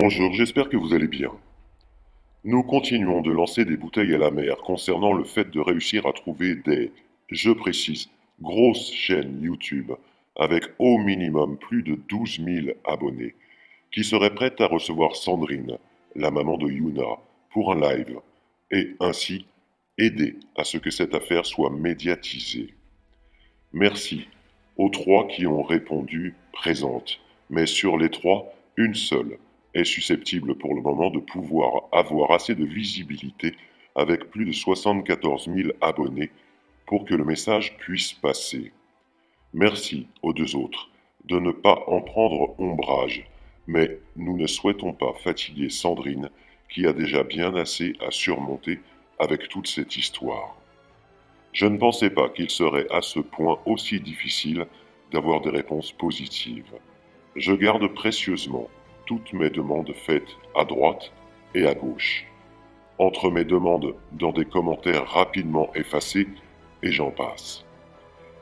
Bonjour, j'espère que vous allez bien. Nous continuons de lancer des bouteilles à la mer concernant le fait de réussir à trouver des, je précise, grosses chaînes YouTube avec au minimum plus de 12 000 abonnés qui seraient prêtes à recevoir Sandrine, la maman de Yuna, pour un live et ainsi aider à ce que cette affaire soit médiatisée. Merci aux trois qui ont répondu présentes, mais sur les trois, une seule est susceptible pour le moment de pouvoir avoir assez de visibilité avec plus de 74 000 abonnés pour que le message puisse passer. Merci aux deux autres de ne pas en prendre ombrage, mais nous ne souhaitons pas fatiguer Sandrine qui a déjà bien assez à surmonter avec toute cette histoire. Je ne pensais pas qu'il serait à ce point aussi difficile d'avoir des réponses positives. Je garde précieusement toutes mes demandes faites à droite et à gauche. Entre mes demandes dans des commentaires rapidement effacés, et j'en passe.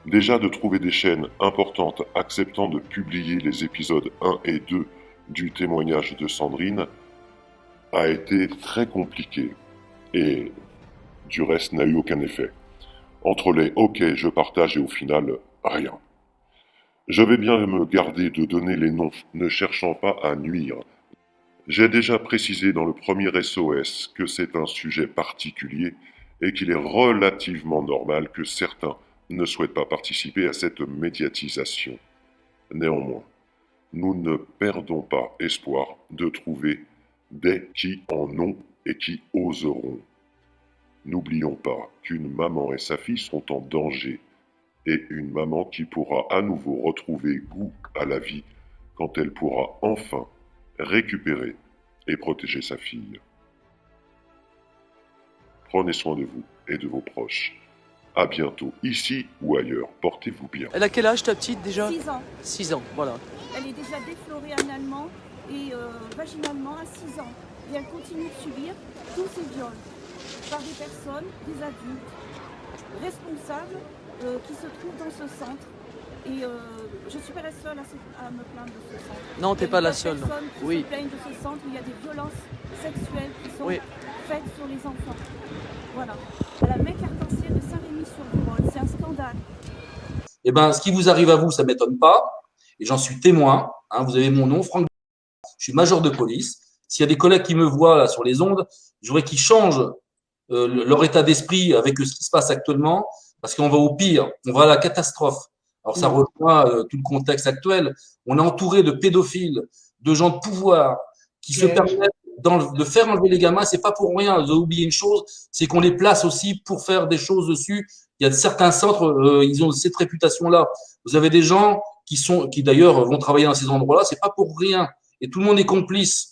Déjà de trouver des chaînes importantes acceptant de publier les épisodes 1 et 2 du témoignage de Sandrine a été très compliqué et du reste n'a eu aucun effet. Entre les OK, je partage et au final, rien. Je vais bien me garder de donner les noms, ne cherchant pas à nuire. J'ai déjà précisé dans le premier SOS que c'est un sujet particulier et qu'il est relativement normal que certains ne souhaitent pas participer à cette médiatisation. Néanmoins, nous ne perdons pas espoir de trouver des qui en ont et qui oseront. N'oublions pas qu'une maman et sa fille sont en danger et une maman qui pourra à nouveau retrouver goût à la vie quand elle pourra enfin récupérer et protéger sa fille. Prenez soin de vous et de vos proches. À bientôt, ici ou ailleurs. Portez-vous bien. Elle a quel âge ta petite déjà? 6 ans. 6 ans, voilà. Elle est déjà déflorée analement et vaginalement à 6 ans. Et elle continue de subir tous ces viols par des personnes, des adultes, responsables qui se trouvent dans ce centre. Et je ne suis pas la seule à me plaindre de ce centre. Non, t'es pas la seule. Il y a des personnes qui Oui. se plaignent de ce centre où il y a des violences sexuelles qui sont Oui. faites sur les enfants. Voilà. À la mec arc-en-ciel de Saint-Rémy-sur-Vivonne, c'est un scandale. Eh ben, ce qui vous arrive à vous, ça m'étonne pas, et j'en suis témoin. Hein, vous avez mon nom, Franck. Je suis major de police. S'il y a des collègues qui me voient là sur les ondes, je voudrais qu'ils changent leur état d'esprit avec ce qui se passe actuellement, parce qu'on va au pire, on va à la catastrophe. Alors ça rejoint tout le contexte actuel. On est entouré de pédophiles, de gens de pouvoir qui se permettent de faire enlever les gamins. C'est pas pour rien. Vous avez oublié une chose, c'est qu'on les place aussi pour faire des choses dessus. Il y a certains centres, ils ont cette réputation-là. Vous avez des gens qui d'ailleurs vont travailler dans ces endroits-là. C'est pas pour rien. Et tout le monde est complice.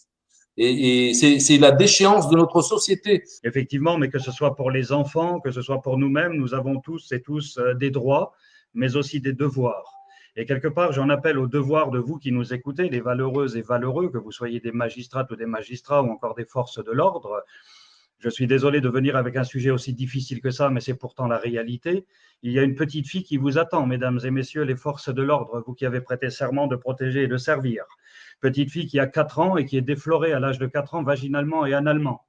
Et c'est la déchéance de notre société. Effectivement, mais que ce soit pour les enfants, que ce soit pour nous-mêmes, nous avons tous et tous des droits, mais aussi des devoirs. Et quelque part, j'en appelle aux devoirs de vous qui nous écoutez, les valeureuses et valeureux, que vous soyez des magistrates ou des magistrats ou encore des forces de l'ordre. Je suis désolé de venir avec un sujet aussi difficile que ça, mais c'est pourtant la réalité. Il y a une petite fille qui vous attend, mesdames et messieurs les forces de l'ordre, vous qui avez prêté serment de protéger et de servir. Petite fille qui a 4 ans et qui est déflorée à l'âge de 4 ans vaginalement et analement.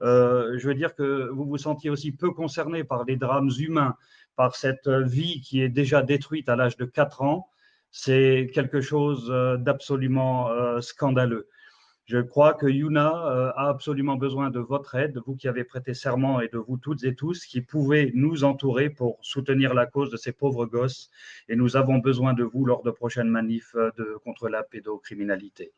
Je veux dire que vous vous sentiez aussi peu concerné par les drames humains, par cette vie qui est déjà détruite à l'âge de 4 ans. C'est quelque chose d'absolument scandaleux. Je crois que Yuna a absolument besoin de votre aide, vous qui avez prêté serment et de vous toutes et tous qui pouvez nous entourer pour soutenir la cause de ces pauvres gosses. Et nous avons besoin de vous lors de prochaines manifs contre la pédocriminalité.